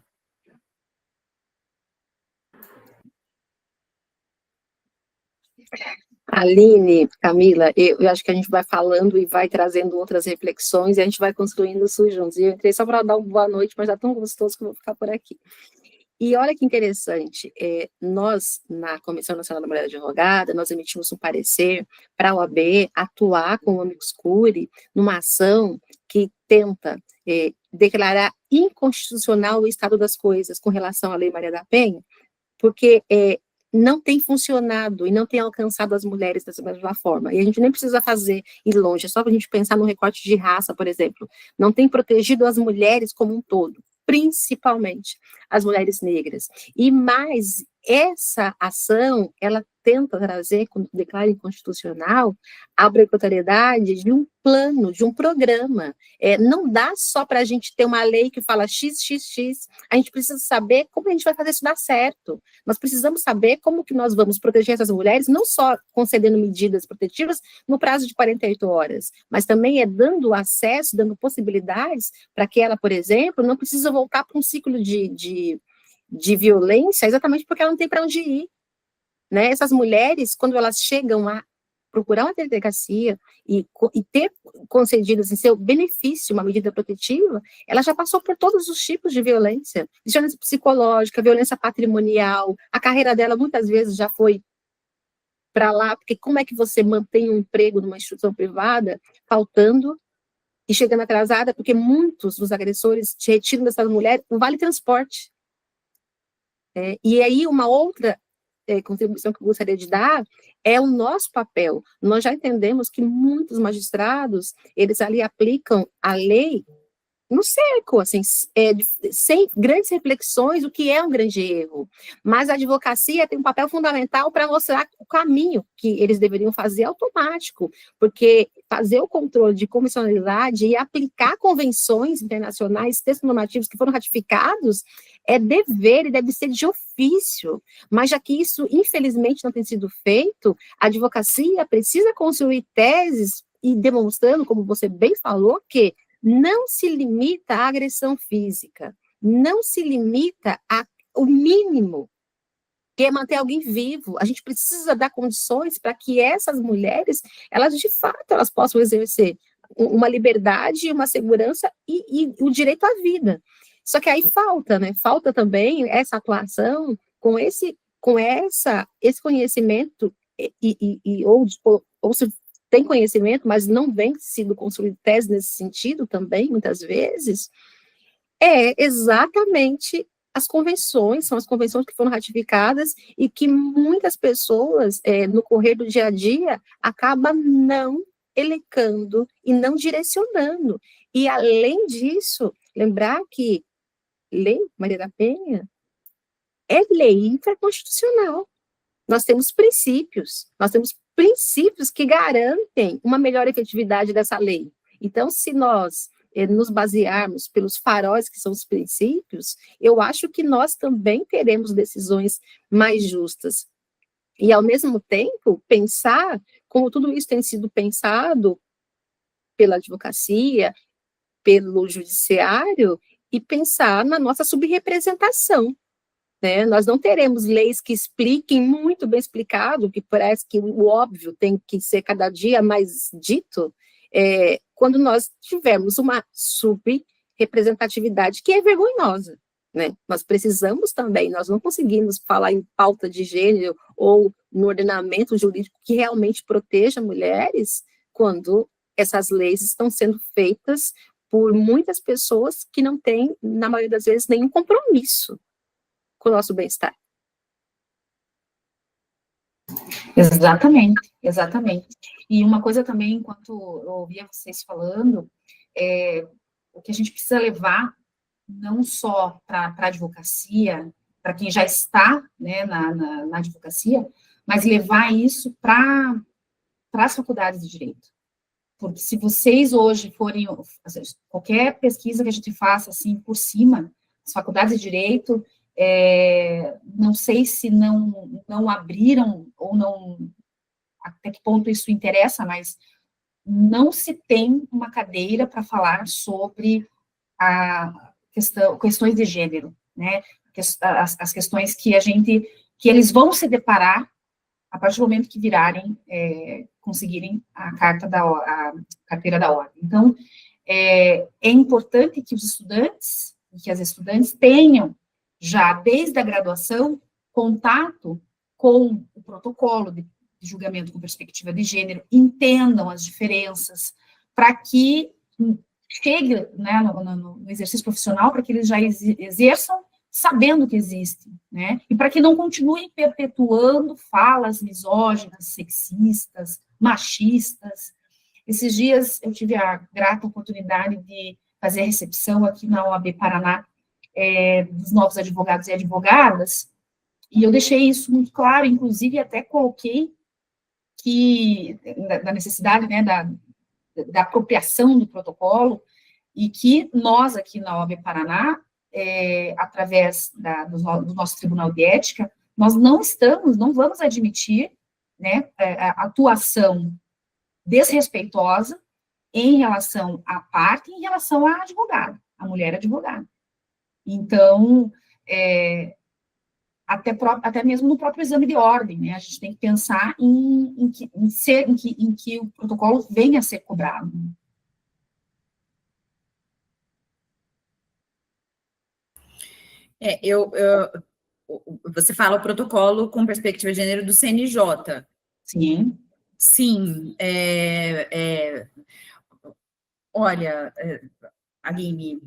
Aline, Camila, eu acho que a gente vai falando e vai trazendo outras reflexões e a gente vai construindo isso juntos. E eu entrei só para dar uma boa noite, mas já tão gostoso que eu vou ficar por aqui. E olha que interessante, nós, na Comissão Nacional da Mulher Advogada, nós emitimos um parecer para a OAB atuar com o amicus curiae numa ação que tenta declarar inconstitucional o estado das coisas com relação à Lei Maria da Penha, porque não tem funcionado e não tem alcançado as mulheres dessa mesma forma. E a gente nem precisa ir longe, é só para a gente pensar no recorte de raça, por exemplo. Não tem protegido as mulheres como um todo, principalmente as mulheres negras. E mais, essa ação, ela tenta trazer, quando declara inconstitucional, a obrigatoriedade de um plano, de um programa. Não dá só para a gente ter uma lei que fala XXX, a gente precisa saber como a gente vai fazer isso dar certo. Nós precisamos saber como que nós vamos proteger essas mulheres, não só concedendo medidas protetivas no prazo de 48 horas, mas também dando acesso, dando possibilidades para que ela, por exemplo, não precise voltar para um ciclo de violência, exatamente porque ela não tem para onde ir. Né? Essas mulheres, quando elas chegam a procurar uma delegacia e ter concedido em seu benefício uma medida protetiva, ela já passou por todos os tipos de violência psicológica, violência patrimonial, a carreira dela muitas vezes já foi para lá, porque como é que você mantém um emprego numa instituição privada faltando e chegando atrasada, porque muitos dos agressores te retiram dessa mulher o vale transporte. E aí uma outra contribuição que eu gostaria de dar é o nosso papel. Nós já entendemos que muitos magistrados, eles ali aplicam a lei no seco, assim, sem grandes reflexões, o que é um grande erro. Mas a advocacia tem um papel fundamental para mostrar o caminho que eles deveriam fazer automático, porque fazer o controle de convencionalidade e aplicar convenções internacionais, textos normativos que foram ratificados, é dever e deve ser de ofício. Mas já que isso, infelizmente, não tem sido feito, a advocacia precisa construir teses e demonstrando, como você bem falou, que não se limita à agressão física, não se limita ao mínimo, que é manter alguém vivo. A gente precisa dar condições para que essas mulheres, elas de fato, elas possam exercer uma liberdade, uma segurança e o direito à vida. Só que aí falta, né? Falta também essa atuação com esse conhecimento ou se tem conhecimento, mas não vem sido construído tese nesse sentido também, muitas vezes, é exatamente as convenções, são as convenções que foram ratificadas e que muitas pessoas, no correr do dia a dia, acabam não elencando e não direcionando. E, além disso, lembrar que Lei Maria da Penha é lei infraconstitucional. Nós temos princípios que garantem uma melhor efetividade dessa lei. Então, se nós nos basearmos pelos faróis que são os princípios, eu acho que nós também teremos decisões mais justas. E, ao mesmo tempo, pensar como tudo isso tem sido pensado pela advocacia, pelo judiciário, e pensar na nossa subrepresentação. Nós não teremos leis que expliquem muito bem explicado, que parece que o óbvio tem que ser cada dia mais dito, quando nós tivermos uma subrepresentatividade que é vergonhosa. Nós precisamos também, nós não conseguimos falar em pauta de gênero ou no ordenamento jurídico que realmente proteja mulheres quando essas leis estão sendo feitas por muitas pessoas que não têm, na maioria das vezes, nenhum compromisso com o nosso bem-estar. Exatamente, exatamente. E uma coisa também, enquanto eu ouvia vocês falando, o que a gente precisa levar, não só para a advocacia, para quem já está, né, na advocacia, mas levar isso para as faculdades de direito. Porque se vocês hoje forem, qualquer pesquisa que a gente faça, assim, por cima, as faculdades de direito, não sei se não abriram ou não, até que ponto isso interessa, mas não se tem uma cadeira para falar sobre questões de gênero, né? As questões que eles vão se deparar a partir do momento que conseguirem a carteira da ordem. Então, é importante que os estudantes e que as estudantes tenham já desde a graduação, contato com o protocolo de julgamento com perspectiva de gênero, entendam as diferenças, para que chegue, né, no exercício profissional, para que eles já exerçam sabendo que existe, né, e para que não continuem perpetuando falas misóginas, sexistas, machistas. Esses dias eu tive a grata oportunidade de fazer a recepção aqui na OAB Paraná, dos novos advogados e advogadas, e eu deixei isso muito claro, inclusive até coloquei que, da necessidade, né, da apropriação do protocolo, e que nós aqui na OAB Paraná, através do nosso Tribunal de Ética, nós não vamos admitir, né, a atuação desrespeitosa em relação à parte, em relação à advogada, à mulher advogada. Então, até mesmo no próprio exame de ordem, né? A gente tem que pensar em que o protocolo venha a ser cobrado. Você fala o protocolo com perspectiva de gênero do CNJ. Sim. Sim, olha, Aline,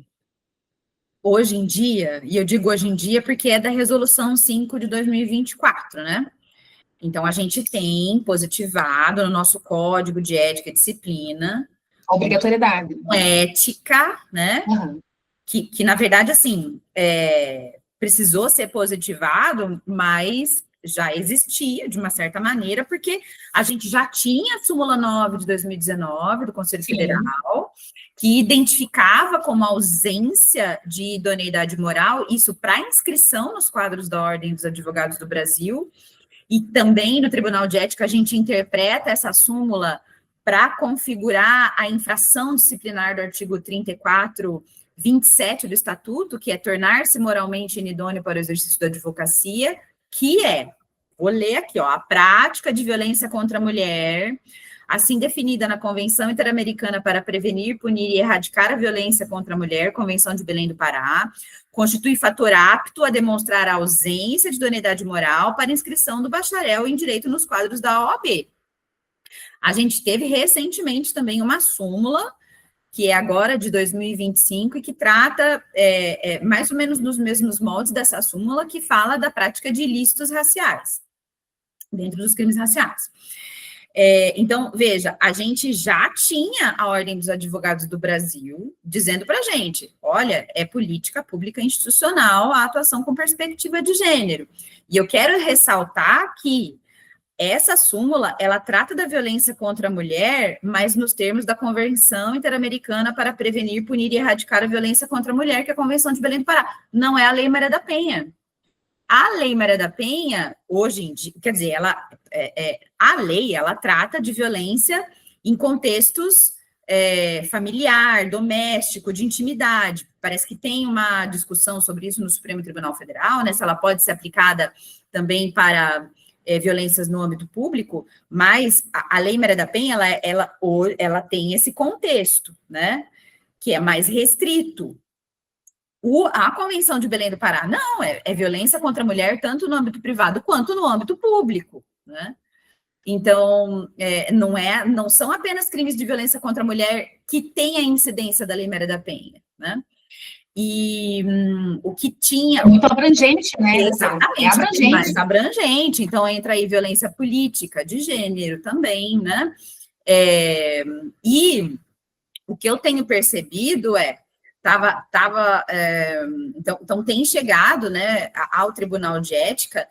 hoje em dia, e eu digo hoje em dia porque é da Resolução 5 de 2024, né? Então, a gente tem positivado no nosso Código de Ética e Disciplina A obrigatoriedade. ética, né? Uhum. Que na verdade, assim, precisou ser positivado, mas já existia, de uma certa maneira, porque a gente já tinha a súmula 9 de 2019 do Conselho Sim. Federal, que identificava como ausência de idoneidade moral, isso para inscrição nos quadros da Ordem dos Advogados do Brasil, e também no Tribunal de Ética a gente interpreta essa súmula para configurar a infração disciplinar do artigo 3427 do Estatuto, que é tornar-se moralmente inidôneo para o exercício da advocacia, que é, vou ler aqui, ó, a prática de violência contra a mulher, assim definida na Convenção Interamericana para Prevenir, Punir e Erradicar a Violência contra a Mulher, Convenção de Belém do Pará, constitui fator apto a demonstrar a ausência de idoneidade moral para inscrição do bacharel em Direito nos quadros da OAB. A gente teve recentemente também uma súmula, que é agora de 2025, e que trata mais ou menos nos mesmos moldes dessa súmula, que fala da prática de ilícitos raciais, dentro dos crimes raciais. Então, veja, a gente já tinha a Ordem dos Advogados do Brasil dizendo para a gente, olha, é política pública institucional a atuação com perspectiva de gênero. E eu quero ressaltar que essa súmula, ela trata da violência contra a mulher, mas nos termos da Convenção Interamericana para Prevenir, Punir e Erradicar a Violência contra a Mulher, que é a Convenção de Belém do Pará. Não é a Lei Maria da Penha. A Lei Maria da Penha, hoje em dia, quer dizer, a lei, ela trata de violência em contextos familiar, doméstico, de intimidade. Parece que tem uma discussão sobre isso no Supremo Tribunal Federal, né, se ela pode ser aplicada também para violências no âmbito público, mas a Lei Maria da Penha, ela tem esse contexto, né, que é mais restrito. A Convenção de Belém do Pará, não, é violência contra a mulher, tanto no âmbito privado quanto no âmbito público, né? Então, não são apenas crimes de violência contra a mulher que têm a incidência da Lei Maria da Penha, né? E o que tinha... É muito abrangente, né? Exatamente, é abrangente. Mais abrangente, então entra aí violência política, de gênero também, né? E o que eu tenho percebido então tem chegado, né, ao Tribunal de Ética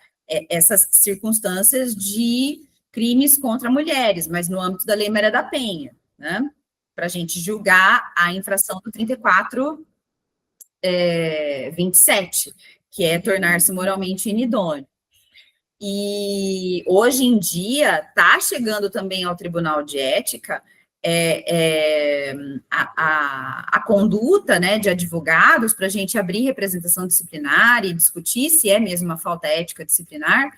essas circunstâncias de crimes contra mulheres, mas no âmbito da Lei Maria da Penha, né, para a gente julgar a infração do 3427, que é tornar-se moralmente inidôneo. E hoje em dia está chegando também ao Tribunal de Ética a conduta, né, de advogados para a gente abrir representação disciplinar e discutir se é mesmo uma falta ética disciplinar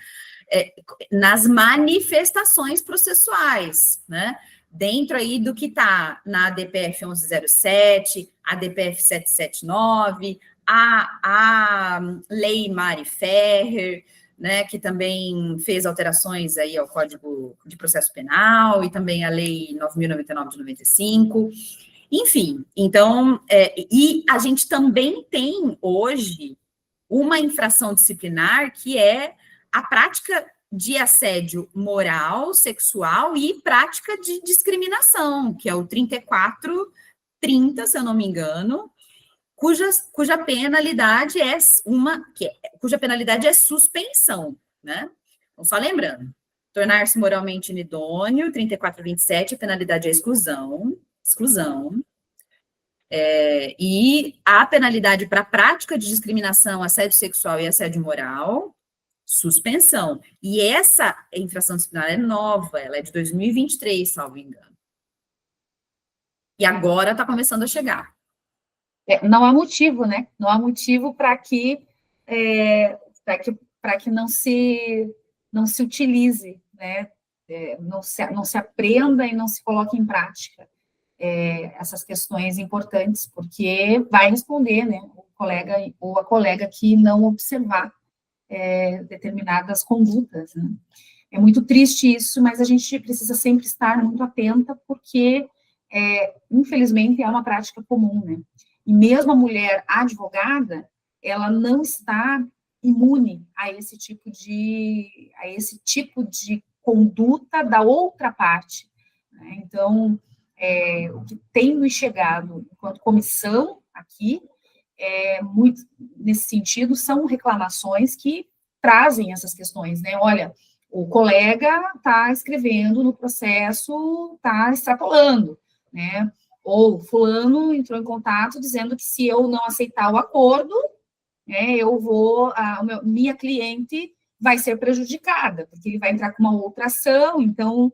nas manifestações processuais, né, dentro aí do que está na ADPF 1107, a ADPF 779, a Lei Mari Ferrer, né, que também fez alterações aí ao Código de Processo Penal e também a Lei 9.099 de 95, enfim, então, e a gente também tem hoje uma infração disciplinar que é a prática de assédio moral, sexual e prática de discriminação, que é o 3430, se eu não me engano, cuja penalidade cuja penalidade é suspensão, né? Então, só lembrando, tornar-se moralmente inidôneo, 3427, a penalidade é exclusão, e a penalidade para prática de discriminação, assédio sexual e assédio moral, suspensão. E essa infração disciplinar é nova, ela é de 2023, salvo engano. E agora está começando a chegar. Não há motivo, né? Não há motivo para que para que não se utilize, né? Não se aprenda e não se coloque em prática essas questões importantes, porque vai responder, né, o colega ou a colega que não observar determinadas condutas, né? É muito triste isso, mas a gente precisa sempre estar muito atenta, porque, infelizmente, é uma prática comum, né? E mesmo a mulher advogada, ela não está imune a esse tipo de conduta da outra parte, né? Então, o que tem nos chegado enquanto comissão aqui, muito nesse sentido, são reclamações que trazem essas questões, né? Olha, o colega está escrevendo no processo, está extrapolando, né? Ou fulano entrou em contato dizendo que se eu não aceitar o acordo, né, minha cliente vai ser prejudicada, porque ele vai entrar com uma outra ação. Então,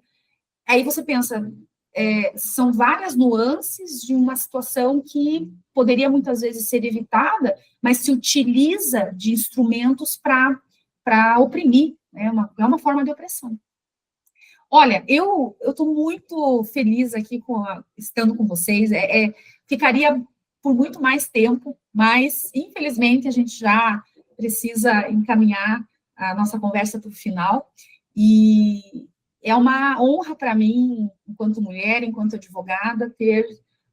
aí você pensa, são várias nuances de uma situação que poderia muitas vezes ser evitada, mas se utiliza de instrumentos para oprimir, né? É uma forma de opressão. Olha, eu estou muito feliz aqui estando com vocês, ficaria por muito mais tempo, mas, infelizmente, a gente já precisa encaminhar a nossa conversa para o final, e é uma honra para mim, enquanto mulher, enquanto advogada,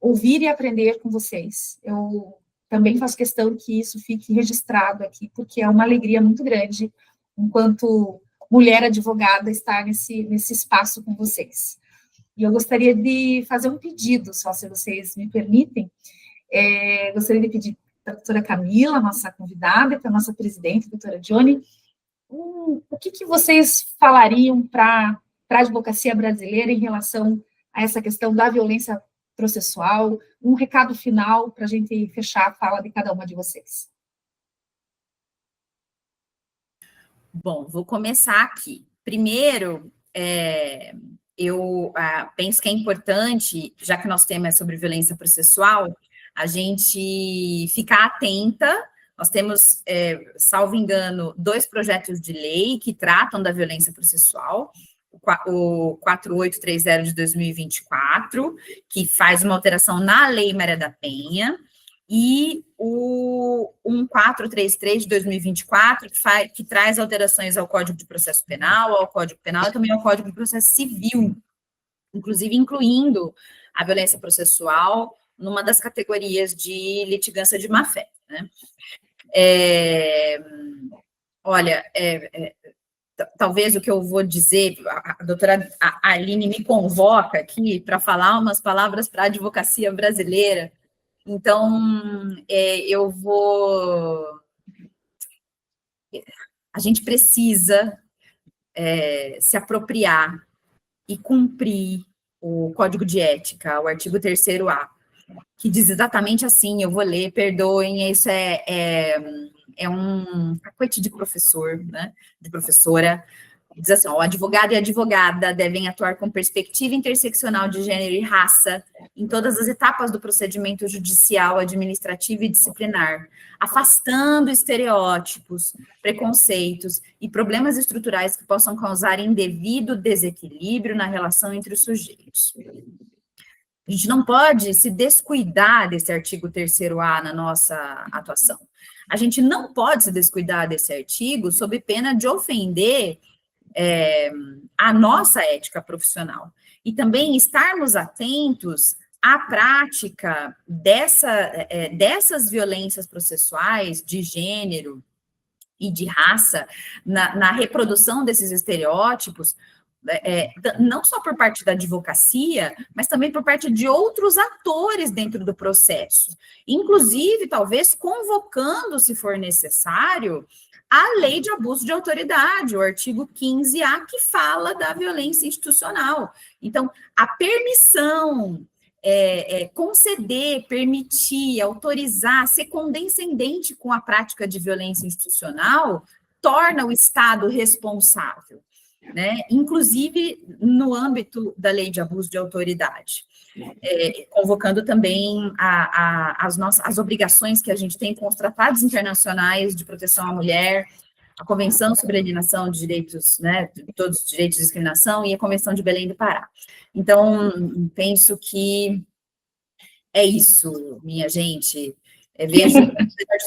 ouvir e aprender com vocês. Eu também faço questão que isso fique registrado aqui, porque é uma alegria muito grande, enquanto mulher advogada, estar nesse espaço com vocês. E eu gostaria de fazer um pedido, só se vocês me permitem. Gostaria de pedir para a doutora Camila, nossa convidada, e para a nossa presidente, a doutora Johnny, o que vocês falariam para a advocacia brasileira em relação a essa questão da violência processual? Um recado final para a gente fechar a fala de cada uma de vocês. Bom, vou começar aqui. Primeiro, eu penso que é importante, já que nosso tema é sobre violência processual, a gente ficar atenta. Nós temos, salvo engano, 2 projetos de lei que tratam da violência processual, o 4830 de 2024, que faz uma alteração na Lei Maria da Penha, e o 1433 de 2024, que traz alterações ao Código de Processo Penal, ao Código Penal e também ao Código de Processo Civil, inclusive incluindo a violência processual numa das categorias de litigância de má-fé, né? Olha, talvez o que eu vou dizer, a doutora Aline me convoca aqui para falar umas palavras para a advocacia brasileira. Então, a gente precisa se apropriar e cumprir o Código de Ética, o artigo 3º-A, que diz exatamente assim, eu vou ler, perdoem, isso é um cacuete de professor, né, de professora. Diz assim, o advogado e a advogada devem atuar com perspectiva interseccional de gênero e raça em todas as etapas do procedimento judicial, administrativo e disciplinar, afastando estereótipos, preconceitos e problemas estruturais que possam causar indevido desequilíbrio na relação entre os sujeitos. A gente não pode se descuidar desse artigo 3º-A na nossa atuação. A gente não pode se descuidar desse artigo sob pena de ofender a nossa ética profissional. E também estarmos atentos à prática dessas violências processuais de gênero e de raça, na reprodução desses estereótipos, não só por parte da advocacia, mas também por parte de outros atores dentro do processo, inclusive, talvez, convocando, se for necessário, a lei de abuso de autoridade, o artigo 15A, que fala da violência institucional. Então, a permissão, conceder, permitir, autorizar, ser condescendente com a prática de violência institucional, torna o Estado responsável, né? Inclusive no âmbito da lei de abuso de autoridade. Convocando também as obrigações que a gente tem com os tratados internacionais de proteção à mulher, a Convenção sobre a Alienação de Direitos, né, de todos os direitos de discriminação e a Convenção de Belém do Pará. Então, penso que é isso, minha gente. Vejo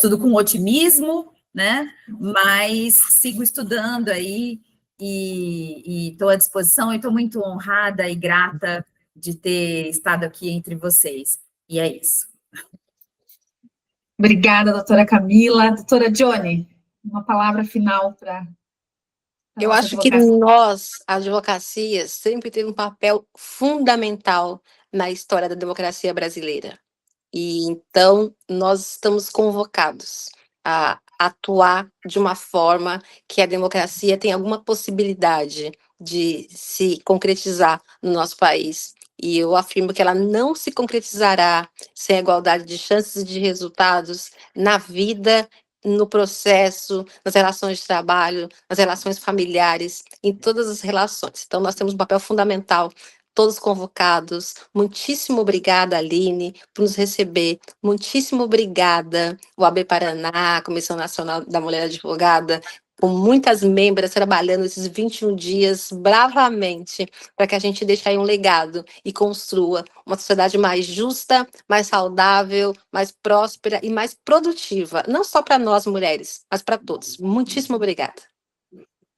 tudo com otimismo, né? Mas sigo estudando aí e estou à disposição e estou muito honrada e grata de ter estado aqui entre vocês. E é isso. Obrigada, doutora Camila. Doutora Johnny, uma palavra final para Eu acho que nós, advocacias, sempre teve um papel fundamental na história da democracia brasileira. E então nós estamos convocados a atuar de uma forma que a democracia tenha alguma possibilidade de se concretizar no nosso país. E eu afirmo que ela não se concretizará sem a igualdade de chances e de resultados na vida, no processo, nas relações de trabalho, nas relações familiares, em todas as relações. Então, nós temos um papel fundamental, todos convocados. Muitíssimo obrigada, Aline, por nos receber. Muitíssimo obrigada, o AB Paraná, a Comissão Nacional da Mulher Advogada, com muitas membras trabalhando esses 21 dias bravamente, para que a gente deixe aí um legado e construa uma sociedade mais justa, mais saudável, mais próspera e mais produtiva, não só para nós mulheres, mas para todos. Muitíssimo obrigada.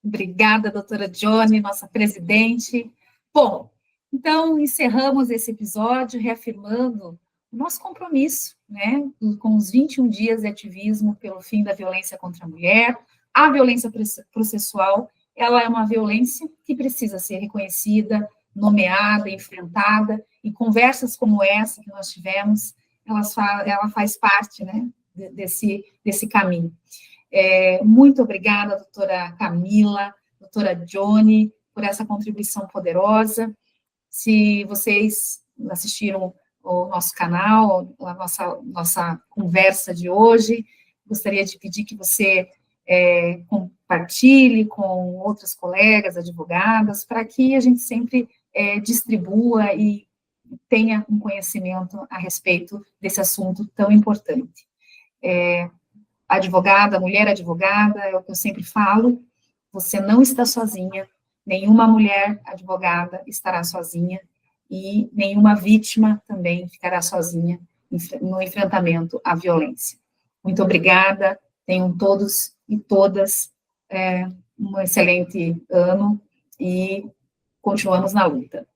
Obrigada, doutora Johnny, nossa presidente. Bom, então encerramos esse episódio reafirmando o nosso compromisso, né, com os 21 dias de ativismo pelo fim da violência contra a mulher. A violência processual, ela é uma violência que precisa ser reconhecida, nomeada, enfrentada, e conversas como essa que nós tivemos, ela faz parte, né, desse caminho. Muito obrigada, doutora Camila, doutora Johnny, por essa contribuição poderosa. Se vocês assistiram o nosso canal, a nossa conversa de hoje, gostaria de pedir que você compartilhe com outras colegas advogadas, para que a gente sempre distribua e tenha um conhecimento a respeito desse assunto tão importante. Advogada, mulher advogada, é o que eu sempre falo, você não está sozinha, nenhuma mulher advogada estará sozinha, e nenhuma vítima também ficará sozinha no enfrentamento à violência. Muito obrigada, tenham todos e todas um excelente ano e continuamos na luta.